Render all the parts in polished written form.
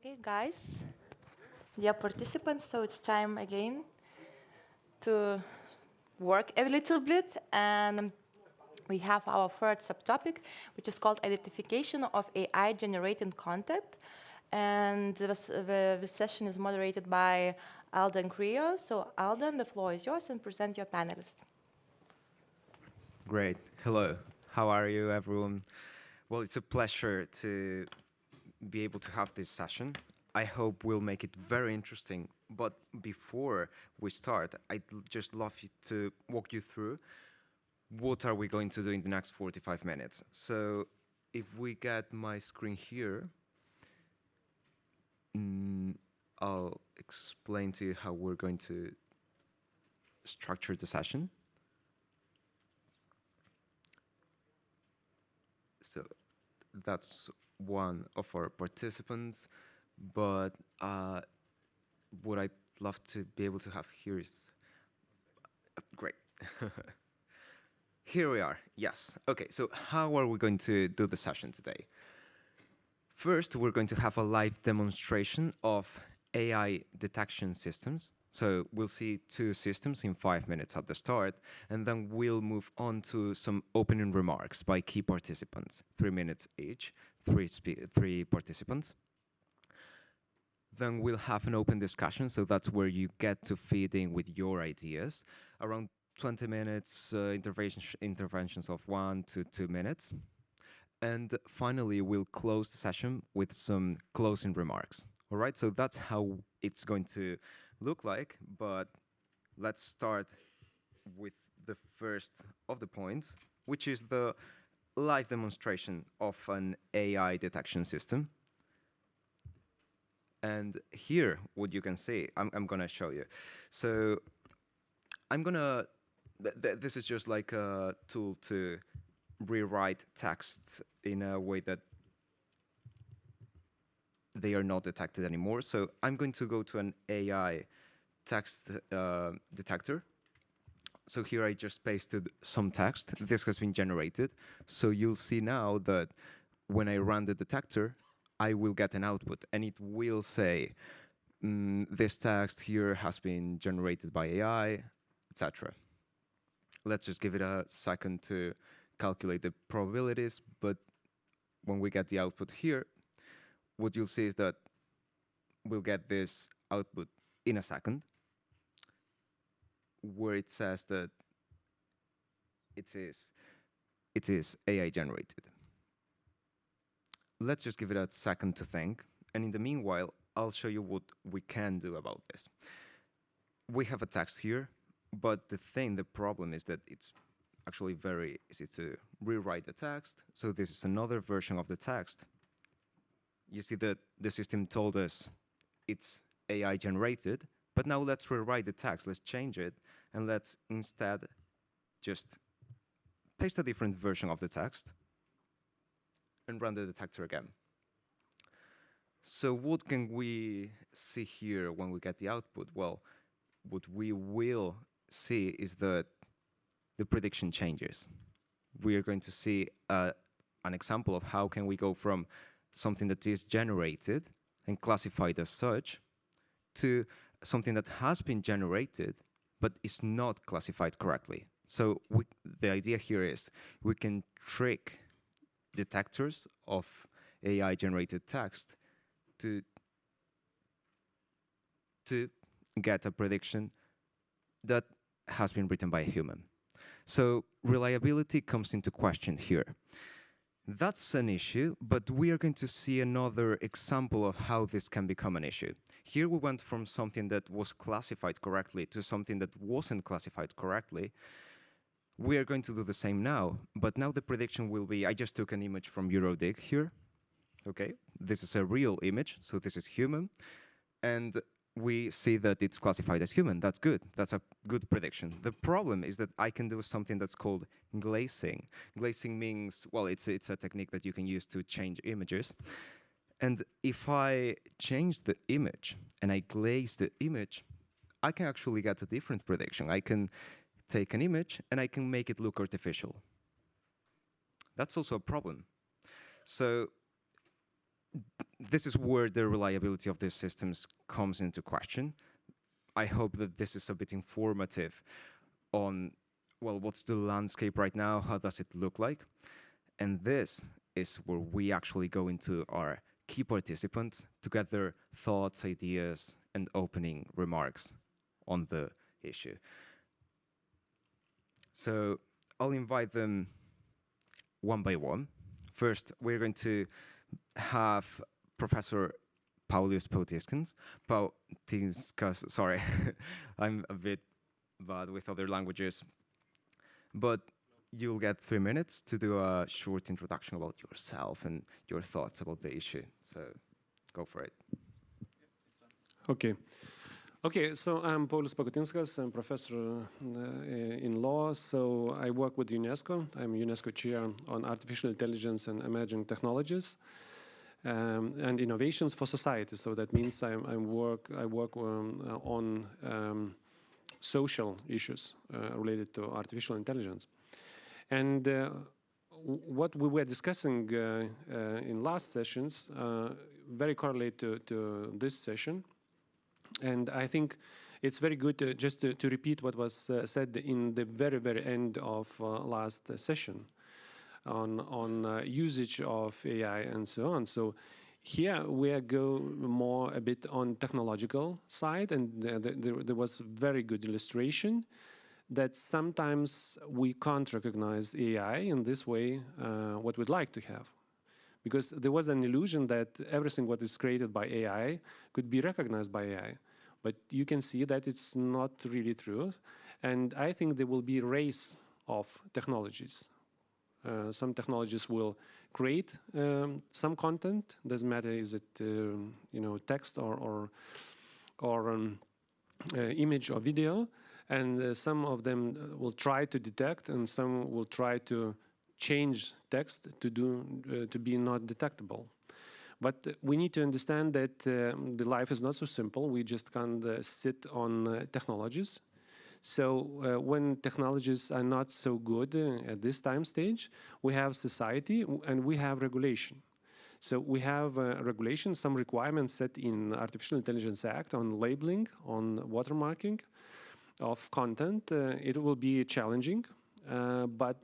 Hey guys, dear participants, so it's time again to work a little bit, and we have our third subtopic, which is called identification of AI-generated content. And the session is moderated by Alden Creo. So Alden, the floor is yours, and present your panelists. Great. Hello. How are you, everyone? Well, it's a pleasure to be able to have this session. I hope we'll make it very interesting. But before we start, I'd just love to walk you through what are we going to do in the next 45 minutes. So if we get my screen here, I'll explain to you how we're going to structure the session. So that's one of our participants, but what I'd love to be able to have here is great. Here we are. Yes. Okay. So how are we going to do the session today? First, we're going to have a live demonstration of AI detection systems. So we'll see two systems in 5 minutes at the start, and then we'll move on to some opening remarks by key participants, 3 minutes each, three participants. Then we'll have an open discussion, so that's where you get to feed in with your ideas. Around 20 minutes, interventions of 1 to 2 minutes. And finally, we'll close the session with some closing remarks. All right, so that's how it's going to look like, but let's start with the first of the points, which is the live demonstration of an AI detection system. And here, what you can see, I'm going to show you. So I'm going to, this is just like a tool to rewrite text in a way that they are not detected anymore. So I'm going to go to an AI text detector. So here I just pasted some text. This has been generated. So you'll see now that when I run the detector, I will get an output, and it will say, this text here has been generated by AI, etc. Let's just give it a second to calculate the probabilities, but when we get the output here, what you'll see is that we'll get this output in a second, where it says that it is AI generated. Let's just give it a second to think, and in the meanwhile, I'll show you what we can do about this. We have a text here, but the problem is that it's actually very easy to rewrite the text. So this is another version of the text. You see that the system told us it's AI generated, but now let's rewrite the text. Let's change it, and let's instead just paste a different version of the text and run the detector again. So what can we see here when we get the output? Well, what we will see is that the prediction changes. We are going to see an example of how can we go from something that is generated and classified as such to something that has been generated but is not classified correctly. So the idea here is we can trick detectors of AI-generated text to get a prediction that has been written by a human. So reliability comes into question here. That's an issue, but we are going to see another example of how this can become an issue. Here we went from something that was classified correctly to something that wasn't classified correctly. We are going to do the same now, but now the prediction will be, I just took an image from EuroDIG here. Okay, this is a real image, so this is human. And we see that it's classified as human. That's good. That's a good prediction. The problem is that I can do something that's called glazing. Glazing means, well, it's a technique that you can use to change images. And if I change the image and I glaze the image, I can actually get a different prediction. I can take an image and I can make it look artificial. That's also a problem. So this is where the reliability of these systems comes into question. I hope that this is a bit informative on, well, what's the landscape right now? How does it look like? And this is where we actually go into our key participants to get their thoughts, ideas, and opening remarks on the issue. So I'll invite them one by one. First, we're going to have Professor Paulius Pautiskas, sorry, I'm a bit bad with other languages, but you'll get 3 minutes to do a short introduction about yourself and your thoughts about the issue. So go for it. Okay. Okay, so I'm Paulius Pautiskas. I'm professor in law. So I work with UNESCO. I'm UNESCO chair on artificial intelligence and emerging technologies and innovations for society. So that means I work on social issues related to artificial intelligence. And what we were discussing in last sessions very correlate to this session. And I think it's very good just to repeat what was said in the very, very end of last session on usage of AI and so on. So here we go more a bit on technological side, and there was very good illustration that sometimes we can't recognize AI in this way what we'd like to have. Because there was an illusion that everything what is created by AI could be recognized by AI. But you can see that it's not really true. And I think there will be a race of technologies. Some technologies will create some content. Doesn't matter is it text or image or video. And some of them will try to detect, and some will try to change text to be not detectable. But we need to understand that the life is not so simple. We just can't sit on technologies. So when technologies are not so good at this time stage, we have society and we have regulation. So we have regulation, some requirements set in Artificial Intelligence Act on labeling, on watermarking of content. It will be challenging, but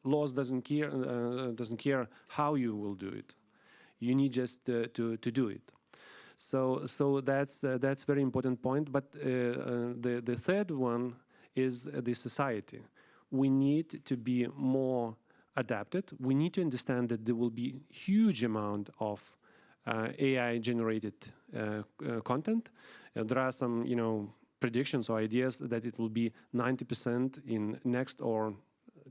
laws doesn't care how you will do it. You need just to do it. So that's very important point. But the third one is the society. We need to be more adapted. We need to understand that there will be huge amount of AI generated content. There are some predictions or ideas that it will be 90% in next or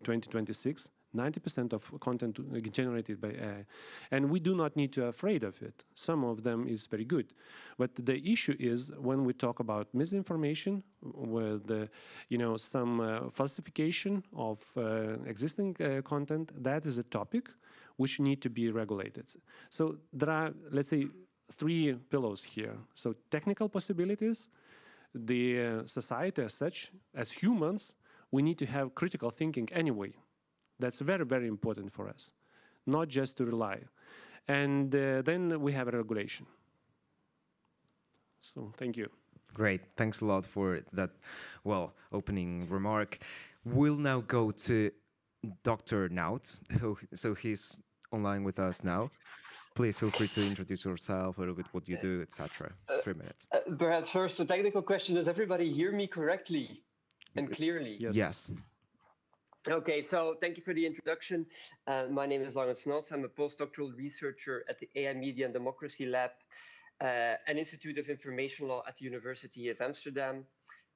2026, 90% of content generated by AI. And we do not need to be afraid of it. Some of them is very good. But the issue is when we talk about misinformation, with some falsification of existing content, that is a topic which need to be regulated. So there are, let's say, 3 pillars here. So technical possibilities, the society as such, as humans, we need to have critical thinking anyway. That's very, very important for us, not just to rely. And then we have a regulation. So thank you. Great. Thanks a lot for that, opening remark. We'll now go to Dr. Naut, so he's online with us now. Please feel free to introduce yourself, a little bit what you do, etc. 3 minutes. Perhaps first a technical question. Does everybody hear me correctly and clearly? Yes. Okay, so thank you for the introduction. My name is Laurens Nots. I'm a postdoctoral researcher at the AI Media and Democracy Lab, an Institute of Information Law at the University of Amsterdam.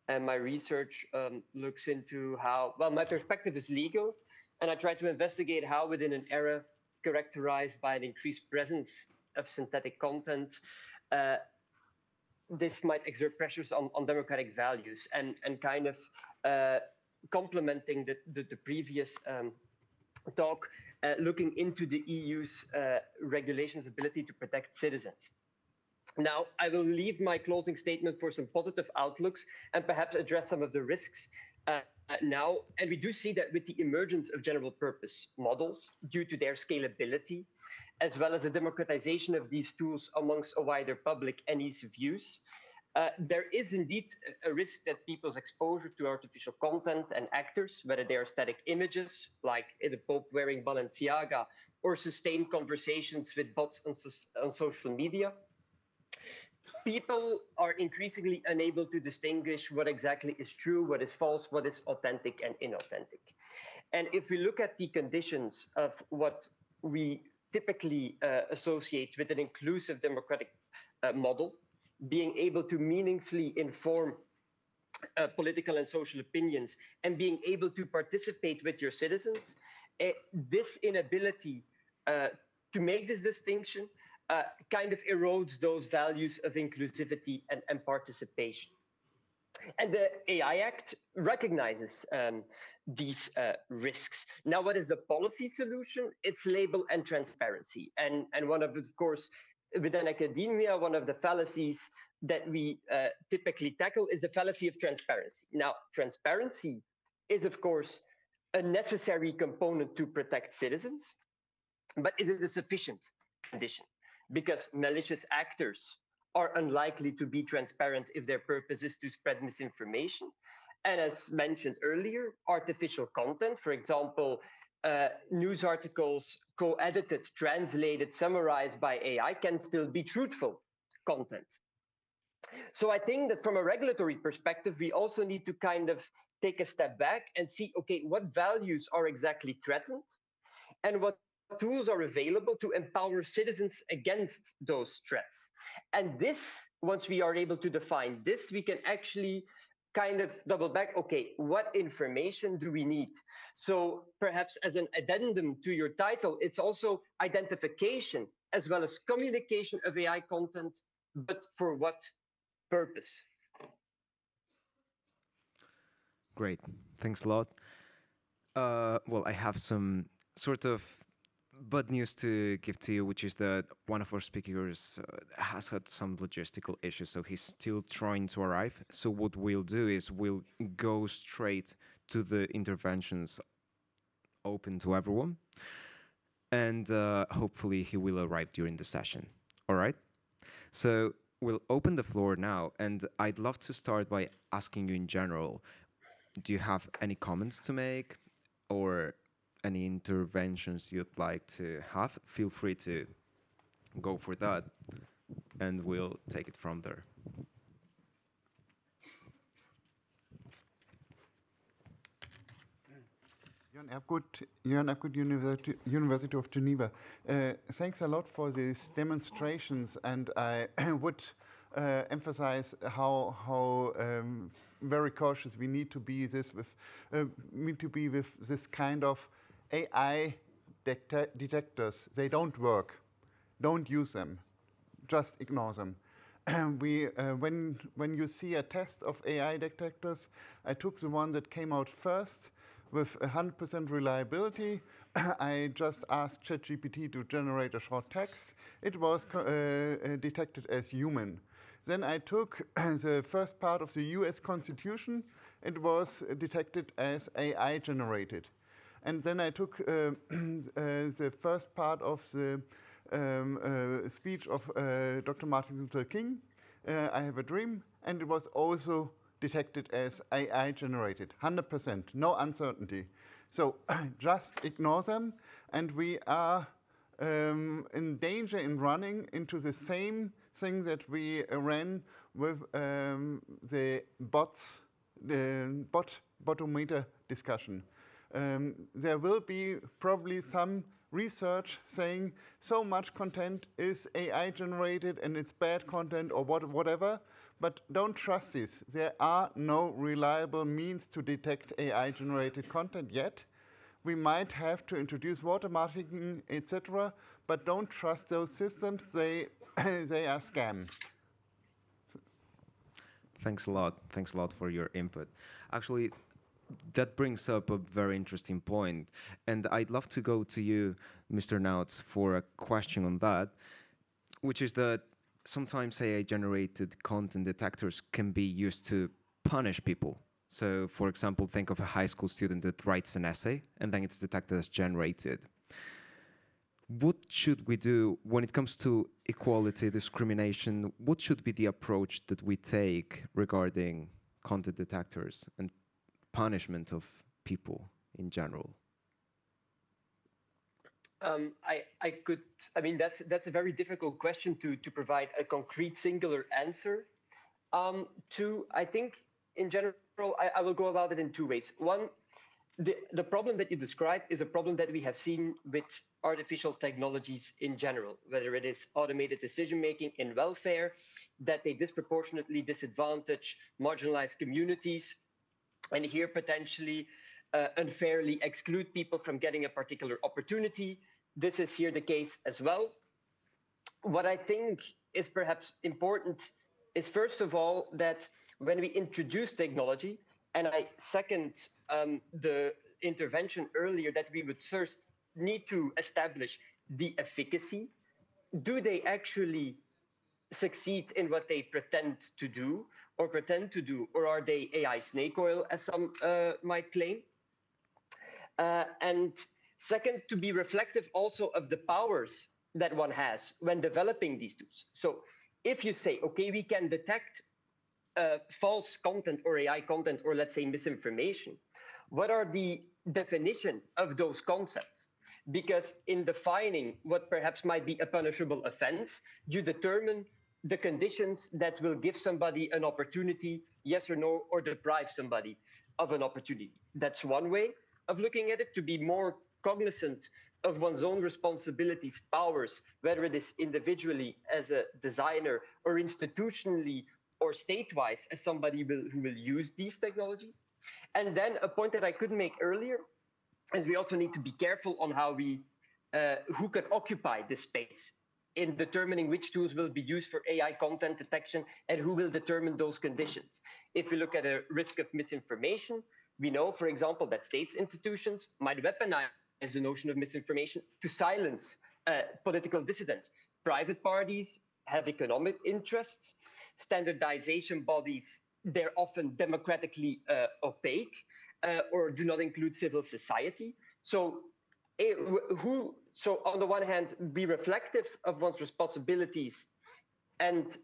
And my research looks into how, my perspective is legal, and I try to investigate how within an era characterized by an increased presence of synthetic content, this might exert pressures on democratic values and kind of complementing the previous talk, looking into the EU's regulations' ability to protect citizens. Now, I will leave my closing statement for some positive outlooks and perhaps address some of the risks now. And we do see that with the emergence of general purpose models, due to their scalability as well as the democratization of these tools amongst a wider public and ease of use, there is indeed a risk that people's exposure to artificial content and actors, whether they are static images, like the Pope wearing Balenciaga, or sustained conversations with bots on social media, people are increasingly unable to distinguish what exactly is true, what is false, what is authentic and inauthentic. And if we look at the conditions of what we typically associate with an inclusive democratic model, being able to meaningfully inform political and social opinions and being able to participate with your citizens, this inability to make this distinction kind of erodes those values of inclusivity and participation. And the AI Act recognizes these risks. Now, what is the policy solution? It's label and transparency. And one of, course, within academia, one of the fallacies that we typically tackle is the fallacy of transparency. Now, transparency is, of course, a necessary component to protect citizens, but is it a sufficient condition? Because malicious actors are unlikely to be transparent if their purpose is to spread misinformation. And as mentioned earlier, artificial content, for example, news articles co-edited, translated, summarized by AI can still be truthful content. So I think that from a regulatory perspective, we also need to kind of take a step back and see, okay, what values are exactly threatened and what tools are available to empower citizens against those threats. And this, once we are able to define this, we can actually kind of double back, okay, what information do we need? So perhaps as an addendum to your title, it's also identification as well as communication of AI content, but for what purpose? Great, thanks a lot. Well, I have some sort of bad news to give to you, which is that one of our speakers has had some logistical issues, so he's still trying to arrive. So what we'll do is we'll go straight to the interventions open to everyone, and hopefully he will arrive during the session. All right? So we'll open the floor now, and I'd love to start by asking you in general, do you have any comments to make or any interventions you'd like to have? Feel free to go for that, and we'll take it from there. Jörn Epgood, University of Geneva. Thanks a lot for these demonstrations, and I would emphasize how very cautious we need to be with this kind of AI detectors. They don't work. Don't use them. Just ignore them. When you see a test of AI detectors, I took the one that came out first with 100% reliability. I just asked ChatGPT to generate a short text. It was detected as human. Then I took the first part of the US Constitution. It was detected as AI generated. And then I took the first part of the speech of Dr. Martin Luther King, I Have a Dream, and it was also detected as AI generated, 100%, no uncertainty. So just ignore them, and we are in danger in running into the same thing that we ran with the bots, the botometer discussion. There will be probably some research saying so much content is AI generated and it's bad content or whatever, but don't trust this. There are no reliable means to detect AI generated content yet. We might have to introduce watermarking, etc., but don't trust those systems. They are scam. Thanks a lot. Thanks a lot for your input. Actually, that brings up a very interesting point, and I'd love to go to you, Mr. Nauts, for a question on that, which is that sometimes AI-generated content detectors can be used to punish people. So, for example, think of a high school student that writes an essay, and then it's detected as generated. what should we do when it comes to equality, discrimination? What should be the approach that we take regarding content detectors and punishment of people in general? I mean, that's a very difficult question to provide a concrete singular answer to. I think in general, I will go about it in two ways. One, the problem that you described is a problem that we have seen with artificial technologies in general, whether it is automated decision-making in welfare, that they disproportionately disadvantage marginalized communities, and here potentially unfairly exclude people from getting a particular opportunity. This is here the case as well. What I think is perhaps important is, first of all, that when we introduce technology, and I second the intervention earlier, that we would first need to establish the efficacy. Do they actually succeed in what they pretend to do, or are they AI snake oil, as some might claim? And second, to be reflective also of the powers that one has when developing these tools. So if you say, okay, we can detect false content or AI content, or let's say misinformation, what are the definition of those concepts? Because in defining what perhaps might be a punishable offense, you determine the conditions that will give somebody an opportunity, yes or no, or deprive somebody of an opportunity. That's one way of looking at it, to be more cognizant of one's own responsibilities, powers, whether it is individually as a designer or institutionally or state-wise as somebody who will use these technologies. And then a point that I couldn't make earlier is we also need to be careful on how we, who can occupy this space in determining which tools will be used for AI content detection and who will determine those conditions. If we look at a risk of misinformation, we know, for example, that states institutions might weaponize the notion of misinformation to silence political dissidents. Private parties have economic interests. Standardization bodies, they're often democratically opaque or do not include civil society. So on the one hand, be reflective of one's responsibilities and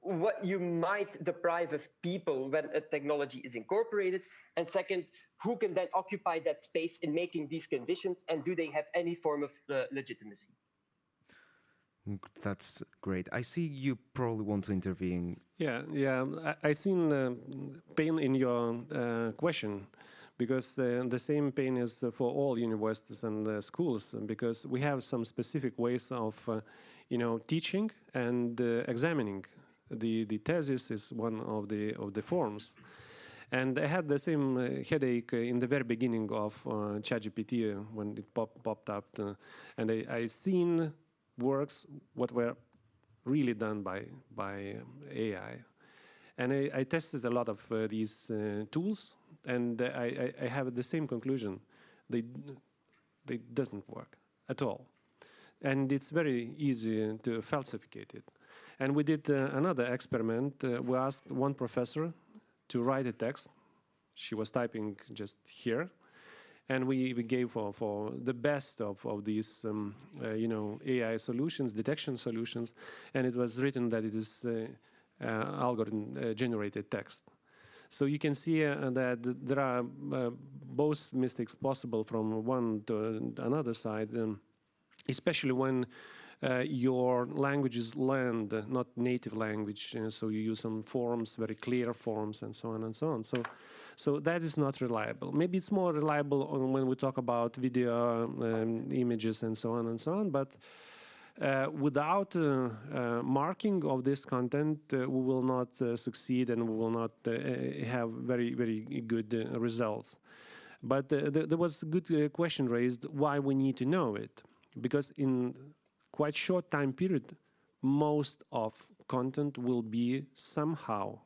what you might deprive of people when a technology is incorporated. And second, who can then occupy that space in making these conditions, and do they have any form of legitimacy? That's great. I see you probably want to intervene. Yeah. I seen pain in your question, because the same pain is for all universities and schools, because we have some specific ways of, teaching and examining. The thesis is one of the forms. And I had the same headache in the very beginning of ChatGPT when it popped up, and I seen works what were really done by AI, and I tested a lot of these tools, and I have the same conclusion: they doesn't work at all, and it's very easy to falsificate it. And we did another experiment. We asked one professor to write a text. She was typing just here. And we gave for the best of these, AI solutions, detection solutions. And it was written that it is algorithm-generated text. So you can see that there are both mistakes possible from one to another side, especially when your language is learned, not native language, so you use some forms, very clear forms, and so on and so on. So that is not reliable. Maybe it's more reliable when we talk about video, images, and so on and so on. But without marking of this content, we will not succeed, and we will not have very, very good results. But there was a good question raised: why we need to know it? Because in quite short time period, most of content will be somehow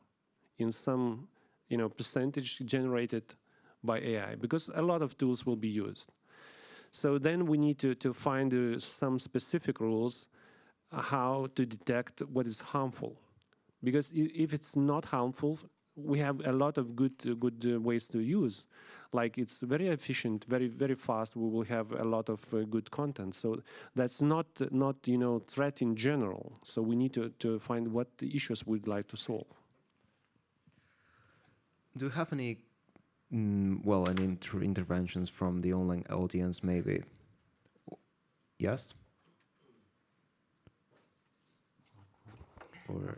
in some percentage generated by AI, because a lot of tools will be used. So then we need to find some specific rules how to detect what is harmful. Because if it's not harmful, we have a lot of good ways to use. Like it's very efficient, very fast. We will have a lot of good content. So that's not threat in general. So we need to find what the issues we'd like to solve. Do you have any any interventions from the online audience, maybe? Yes?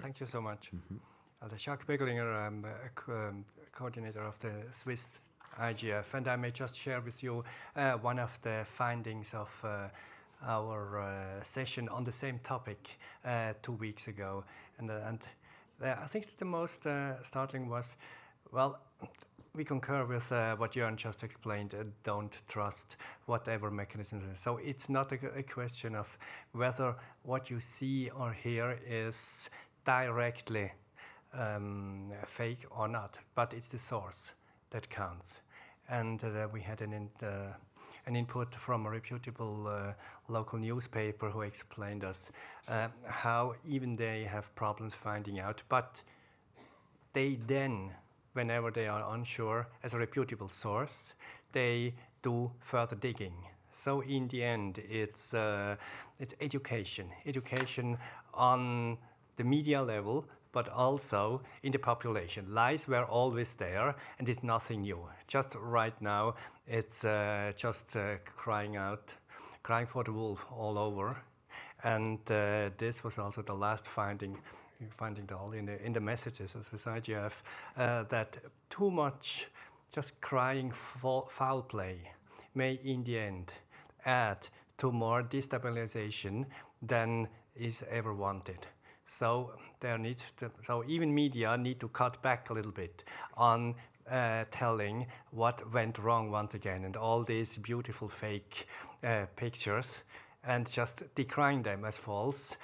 Thank you so much. Jacques Begelinger, I'm a coordinator of the Swiss IGF, and I may just share with you one of the findings of our session on the same topic 2 weeks ago. And I think the most startling was, well, we concur with what Jörn just explained. Don't trust whatever mechanisms. So it's not a question of whether what you see or hear is directly fake or not, but it's the source that counts. And we had an input from a reputable local newspaper who explained us how even they have problems finding out, but they then, whenever they are unsure, as a reputable source, they do further digging. So in the end, it's education on the media level, but also in the population. Lies were always there, and it's nothing new. Just right now, it's just crying for the wolf all over. And this was also the last finding it all in the messages as with IGF, that too much just crying foul play may in the end add to more destabilization than is ever wanted. So so even media need to cut back a little bit on telling what went wrong once again, and all these beautiful fake pictures, and just decrying them as false,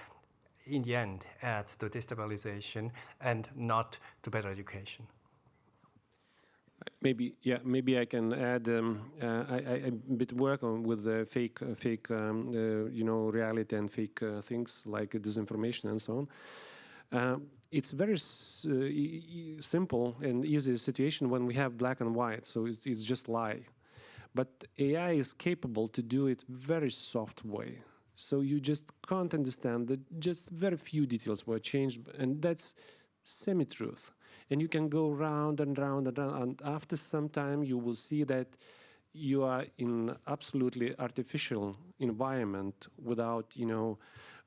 in the end adds to destabilization and not to better education. Maybe I can add. I bit work on with the fake reality and fake things like disinformation and so on. It's very simple and easy situation when we have black and white. So it's just lie, but AI is capable to do it very soft way. So you just can't understand that just very few details were changed, and that's semi-truth. And you can go round and round and round, and after some time you will see that you are in absolutely artificial environment without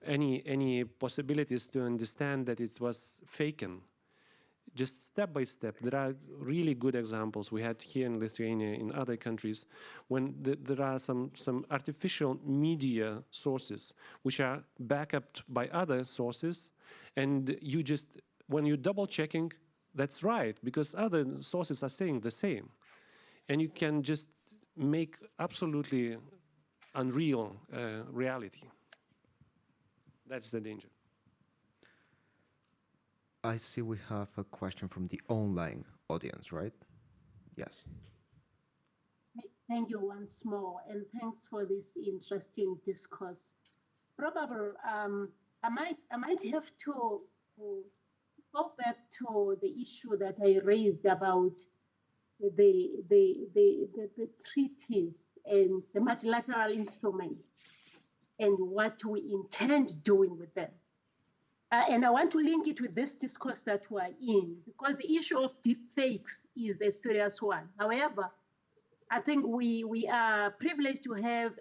any possibilities to understand that it was faken. Just step by step. There are really good examples we had here in Lithuania, in other countries, when there are some artificial media sources which are backed up by other sources, and you just, when you're double checking, that's right, because other sources are saying the same. And you can just make absolutely unreal reality. That's the danger. I see we have a question from the online audience, right? Yes. Thank you once more, and thanks for this interesting discourse. Probably, I might have to go back to the issue that I raised about the treaties and the multilateral instruments and what we intend doing with them. And I want to link it with this discourse that we're in, because the issue of deepfakes is a serious one. However, I think we are privileged to have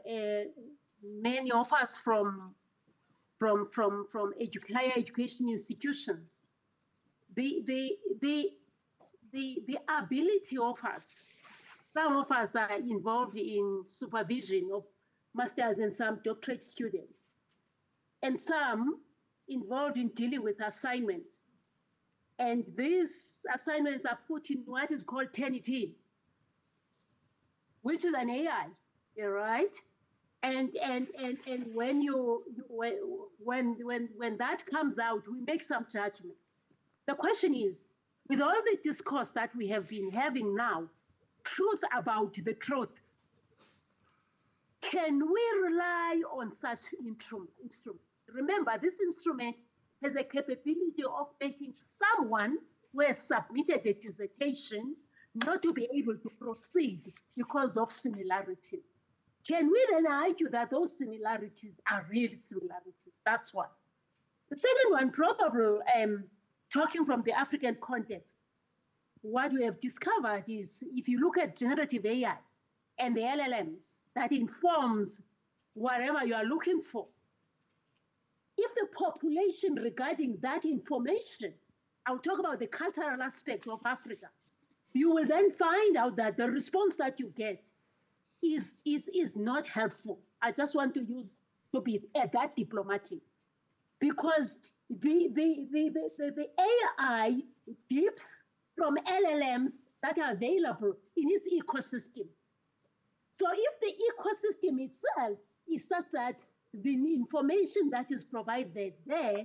many of us from higher education institutions. The ability of us, some of us are involved in supervision of masters and some doctorate students, and some involved in dealing with assignments. And these assignments are put in what is called Turnitin, which is an AI, right? And when when that comes out, we make some judgments. The question is, with all the discourse that we have been having now, truth about the truth, can we rely on such instruments? Remember, this instrument has the capability of making someone who has submitted a dissertation not to be able to proceed because of similarities. Can we then argue that those similarities are real similarities? That's one. The second one, probably talking from the African context, what we have discovered is if you look at generative AI and the LLMs, that informs whatever you are looking for. If the population regarding that information, I'll talk about the cultural aspect of Africa, you will then find out that the response that you get is not helpful. I just want to be that diplomatic, because the AI dips from LLMs that are available in its ecosystem. So if the ecosystem itself is such that the information that is provided there,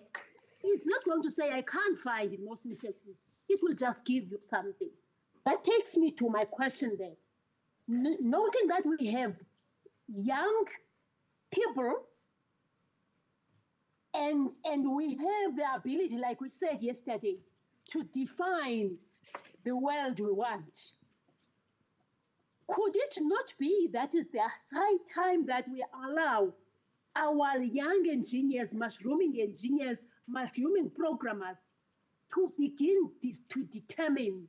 it's not going to say, I can't find in most instances. It will just give you something. That takes me to my question there. Noting that we have young people and we have the ability, like we said yesterday, to define the world we want. Could it not be that is the high time that we allow our young engineers, mushrooming engineers, mushrooming programmers to begin to determine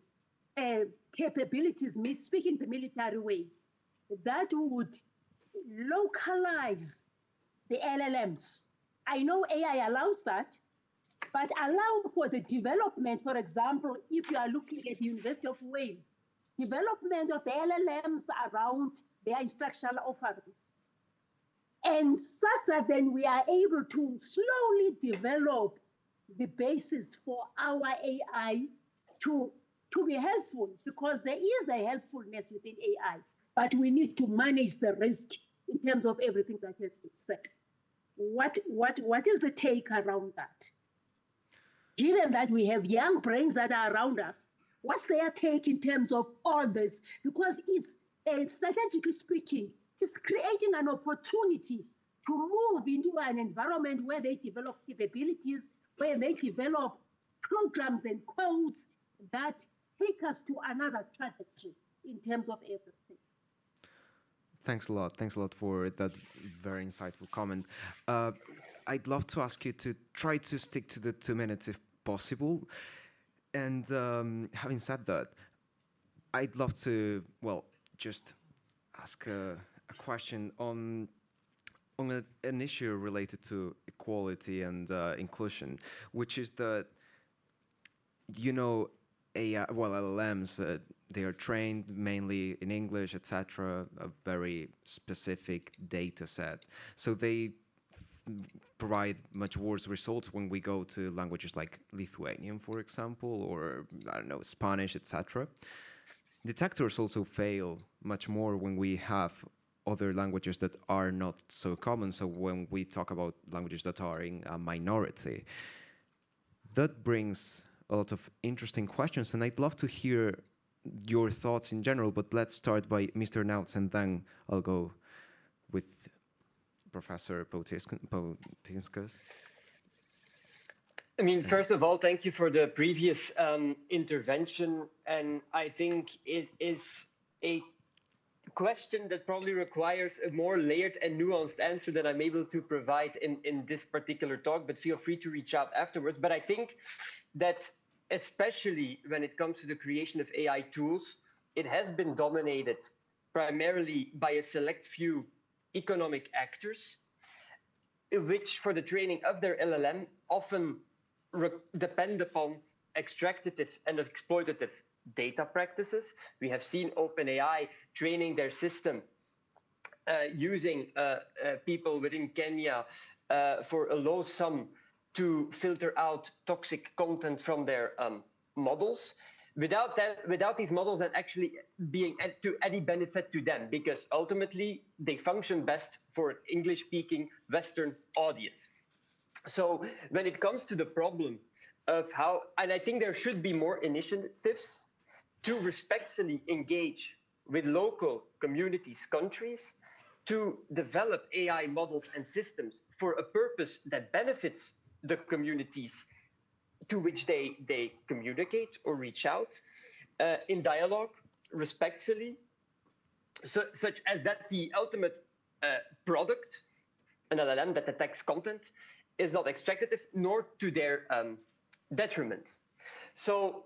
capabilities, speaking the military way, that would localize the LLMs? I know AI allows that, but allow for the development, for example, if you are looking at the University of Wales, development of the LLMs around their instructional offerings. And such that then we are able to slowly develop the basis for our AI to be helpful, because there is a helpfulness within AI, but we need to manage the risk in terms of everything that has been said. What is the take around that? Given that we have young brains that are around us, what's their take in terms of all this? Because it's, strategically speaking, it's creating an opportunity to move into an environment where they develop capabilities, where they develop programs and codes that take us to another trajectory in terms of everything. Thanks a lot. Thanks a lot for that very insightful comment. I'd love to ask you to try to stick to the 2 minutes if possible. And having said that, I'd love to, well, just ask a question on an issue related to equality and inclusion, which is that, you know, AI, well, LLMs, they are trained mainly in English, etc., a very specific data set. So they provide much worse results when we go to languages like Lithuanian, for example, or, I don't know, Spanish, etc. Detectors also fail much more when we have other languages that are not so common. So when we talk about languages that are in a minority, that brings a lot of interesting questions, and I'd love to hear your thoughts in general, but let's start by Mr. Nauts, and then I'll go with Professor Potinskas. I mean, first of all, thank you for the previous intervention, and I think it is a question that probably requires a more layered and nuanced answer than I'm able to provide in this particular talk, but feel free to reach out afterwards. But I think that especially when it comes to the creation of AI tools, it has been dominated primarily by a select few economic actors, which for the training of their LLM often depend upon extractive and exploitative data practices. We have seen OpenAI training their system using people within Kenya for a low sum to filter out toxic content from their models, without these models then actually being to any benefit to them, because ultimately they function best for an English-speaking Western audience. So when it comes to the problem of how, and I think there should be more initiatives to respectfully engage with local communities, countries, to develop AI models and systems for a purpose that benefits the communities to which they communicate or reach out in dialogue, respectfully, such as that the ultimate product, an LLM that detects content, is not extractive nor to their detriment. So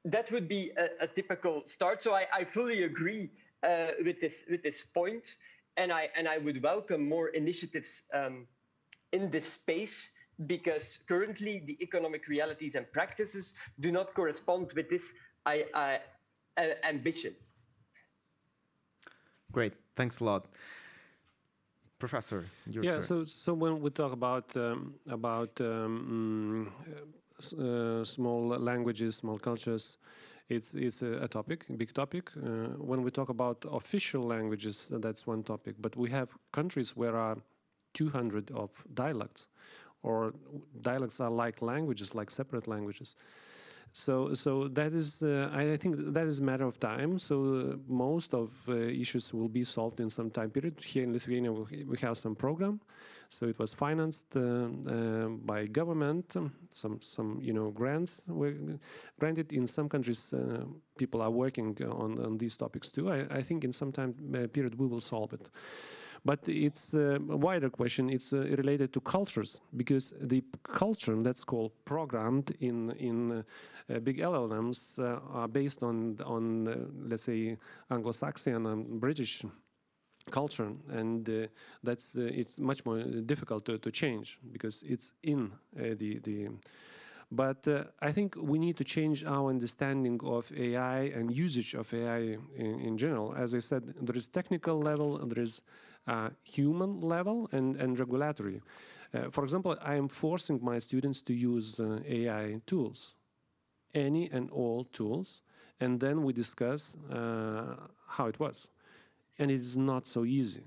that would be a typical start. So I fully agree with this point, and I would welcome more initiatives in this space, because currently the economic realities and practices do not correspond with this ambition. Great, thanks a lot. Professor, your turn. So when we talk about small languages, small cultures, it's a topic, a big topic. When we talk about official languages, that's one topic. But we have countries where are 200 of dialects, or dialects are like languages, like separate languages. So that is, I think that is a matter of time. So most of issues will be solved in some time period. Here in Lithuania, we have some program. So it was financed by government. Some grants were granted. In some countries, people are working on these topics too. I think in some time period we will solve it. But it's a wider question. It's related to cultures, because the culture that's called programmed in big LLMs are based on let's say Anglo-Saxon and British culture, and that's it's much more difficult to change because it's in the. But I think we need to change our understanding of AI and usage of AI in general. As I said, there is technical level, and there is human level, and regulatory. For example, I am forcing my students to use AI tools, any and all tools, and then we discuss how it was. And it's not so easy.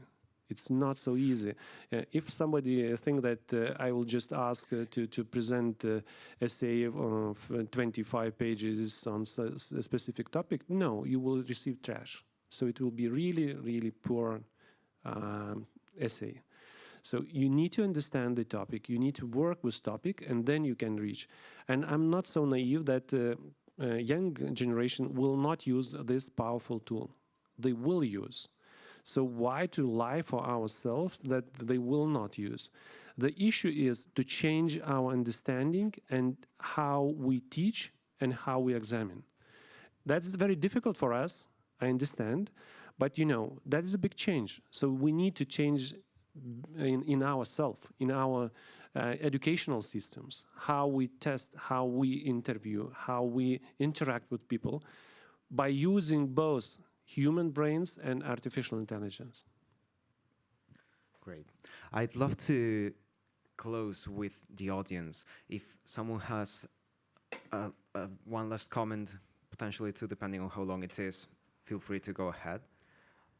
It's not so easy. If somebody think that I will just ask to present essay of 25 pages on a specific topic, no, you will receive trash. So it will be really, really poor essay. So you need to understand the topic, you need to work with topic, and then you can reach. And I'm not so naive that young generation will not use this powerful tool. They will use. So why to lie for ourselves that they will not use? The issue is to change our understanding and how we teach and how we examine. That's very difficult for us, I understand, but that is a big change. So we need to change in ourselves, in our educational systems, how we test, how we interview, how we interact with people by using both human brains and artificial intelligence. Great. I'd love to close with the audience. If someone has one last comment, potentially two, depending on how long it is, feel free to go ahead.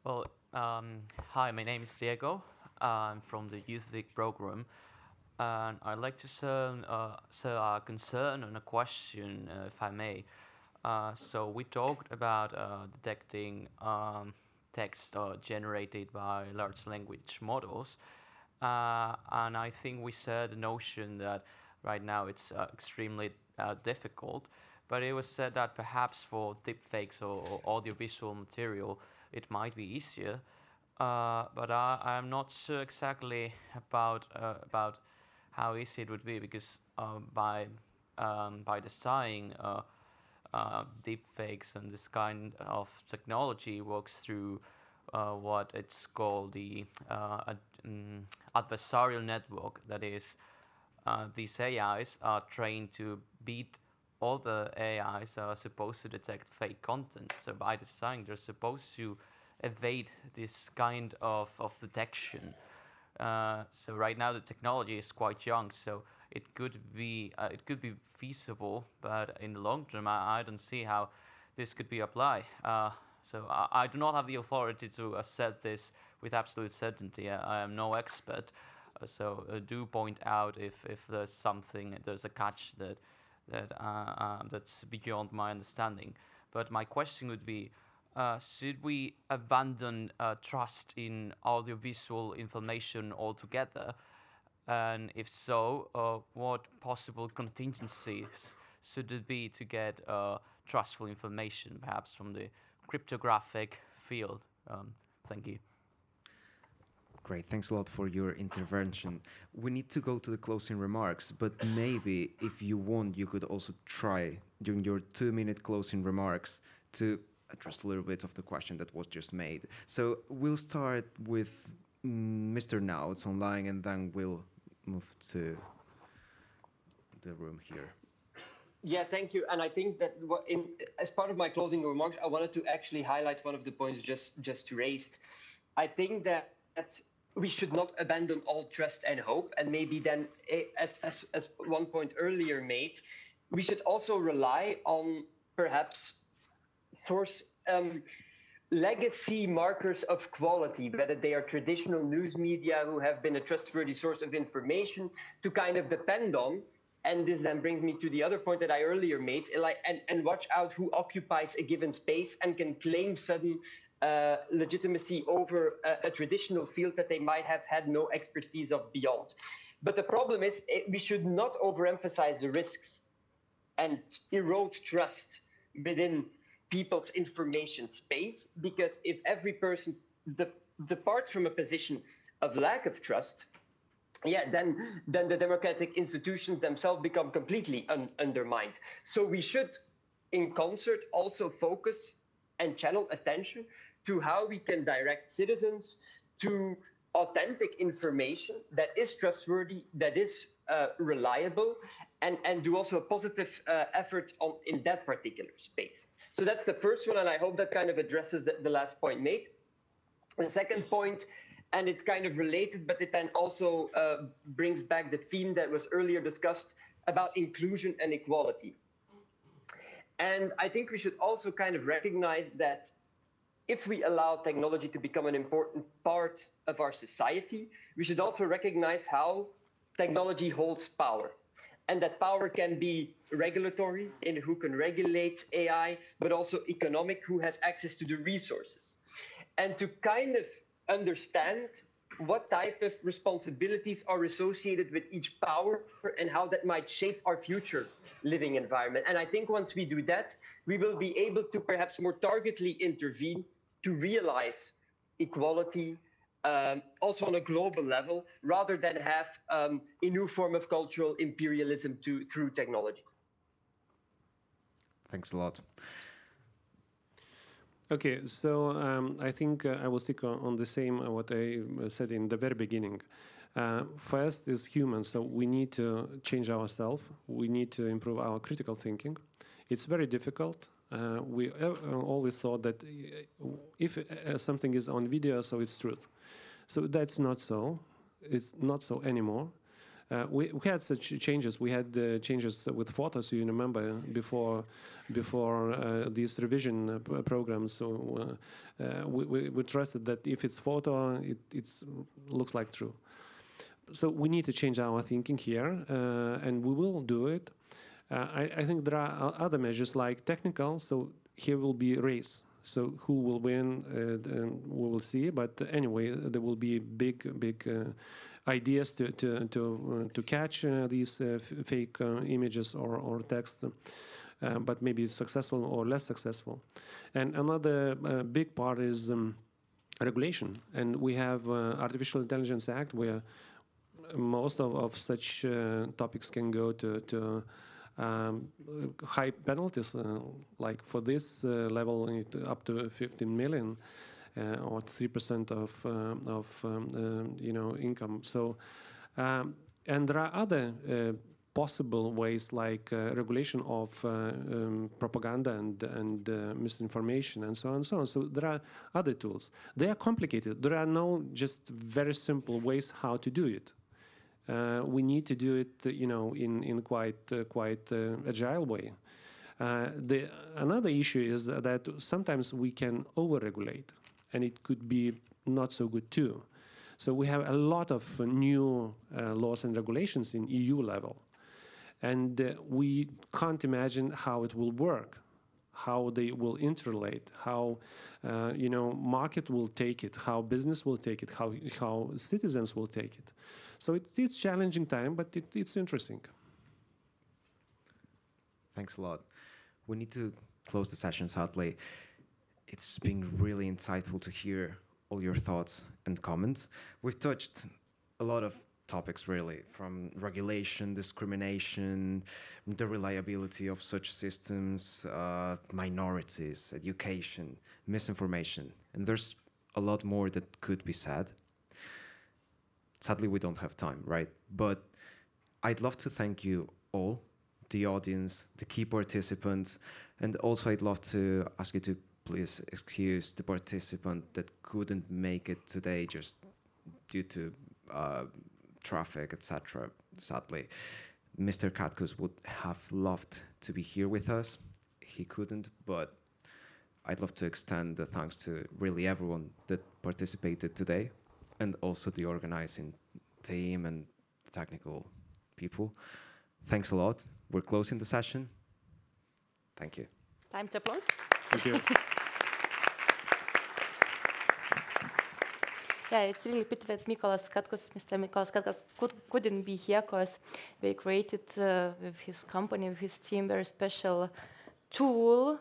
Well, hi, my name is Diego. I'm from the EuroDIG program, and I'd like to share a concern and a question, if I may. So we talked about detecting text generated by large language models, and I think we said the notion that right now it's extremely difficult, but it was said that perhaps for deepfakes or audiovisual material it might be easier, but I'm not sure exactly about how easy it would be, because by designing deepfakes and this kind of technology works through what it's called the adversarial network. That is, these AIs are trained to beat other AIs that are supposed to detect fake content. So by design, they're supposed to evade this kind of detection. So right now the technology is quite young, so it could be feasible, but in the long term, I don't see how this could be applied. So I do not have the authority to assess this with absolute certainty. I am no expert, so do point out if there's a catch that's beyond my understanding. But my question would be, should we abandon trust in audiovisual information altogether? And if so, what possible contingencies should it be to get trustful information, perhaps from the cryptographic field? Thank you. Great, thanks a lot for your intervention. We need to go to the closing remarks, but maybe if you want, you could also try during your 2-minute closing remarks to address a little bit of the question that was just made. So we'll start with Mr. Nauts online, and then we'll move to the room here. Yeah, thank you. And I think that as part of my closing remarks, I wanted to actually highlight one of the points just raised. I think that we should not abandon all trust and hope. And maybe then, as one point earlier made, we should also rely on perhaps source legacy markers of quality, whether they are traditional news media who have been a trustworthy source of information to kind of depend on. And this then brings me to the other point that I earlier made, and watch out who occupies a given space and can claim sudden legitimacy over a traditional field that they might have had no expertise of beyond. But the problem is we should not overemphasize the risks and erode trust within people's information space, because if every person departs from a position of lack of trust, then the democratic institutions themselves become completely undermined. So we should, in concert, also focus and channel attention to how we can direct citizens to authentic information that is trustworthy, that is reliable, and do also a positive effort in that particular space. So that's the first one, and I hope that kind of addresses the last point made. The second point, and it's kind of related, but it then also brings back the theme that was earlier discussed about inclusion and equality. And I think we should also kind of recognize that if we allow technology to become an important part of our society, we should also recognize how technology holds power. And that power can be regulatory, in who can regulate AI, but also economic, who has access to the resources. And to kind of understand what type of responsibilities are associated with each power and how that might shape our future living environment. And I think once we do that, we will be able to perhaps more targetedly intervene to realize equality, also on a global level, rather than have a new form of cultural imperialism through technology. Thanks a lot. Okay, so I think I will stick on the same what I said in the very beginning. First is humans, so we need to change ourselves. We need to improve our critical thinking. It's very difficult. We always thought that if something is on video, so it's truth. So that's not so. It's not so anymore. We had such changes. We had changes with photos. You remember before these revision programs. So we trusted that if it's photo, it looks like true. So we need to change our thinking here, and we will do it. I think there are other measures like technical. So here will be race. So who will win, we will see. But anyway, there will be big ideas to catch these fake images or text, but maybe successful or less successful. And another big part is regulation. And we have Artificial Intelligence Act, where most of such topics can go to high penalties, like for this level up to 15 million or 3% of income. So and there are other possible ways like regulation of propaganda and misinformation and so on and so on. So there are other tools. They are complicated. There are no just very simple ways how to do it. We need to do it, in quite agile way. Another issue is that sometimes we can over-regulate, and it could be not so good too. So we have a lot of new laws and regulations in EU level, and we can't imagine how it will work. how they will interrelate, how market will take it, how business will take it, how citizens will take it. So it's challenging time, but it's interesting. Thanks a lot. We need to close the session, sadly. It's been really insightful to hear all your thoughts and comments. We've touched a lot of topics, really, from regulation, discrimination, the reliability of such systems, minorities, education, misinformation. And there's a lot more that could be said. Sadly, we don't have time, right? But I'd love to thank you all, the audience, the key participants, and also I'd love to ask you to please excuse the participant that couldn't make it today just due to traffic, etc. Sadly, Mr. Katkus would have loved to be here with us. He couldn't, but I'd love to extend the thanks to really everyone that participated today, and also the organizing team and the technical people. Thanks a lot. We're closing the session. Thank you. Time to applause. Thank you. Yeah, it's really pity that Mr. Mykolas Katkus couldn't be here because they created with his company, with his team, very special tool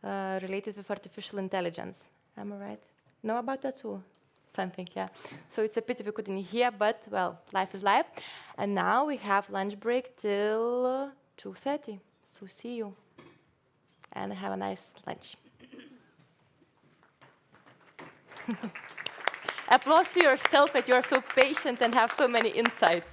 related with artificial intelligence. Am I right? Know about that tool? Something, yeah. So it's a pity we couldn't hear, but well, life is life. And now we have lunch break till 2:30. So see you. And have a nice lunch. Applause to yourself that you are so patient and have so many insights.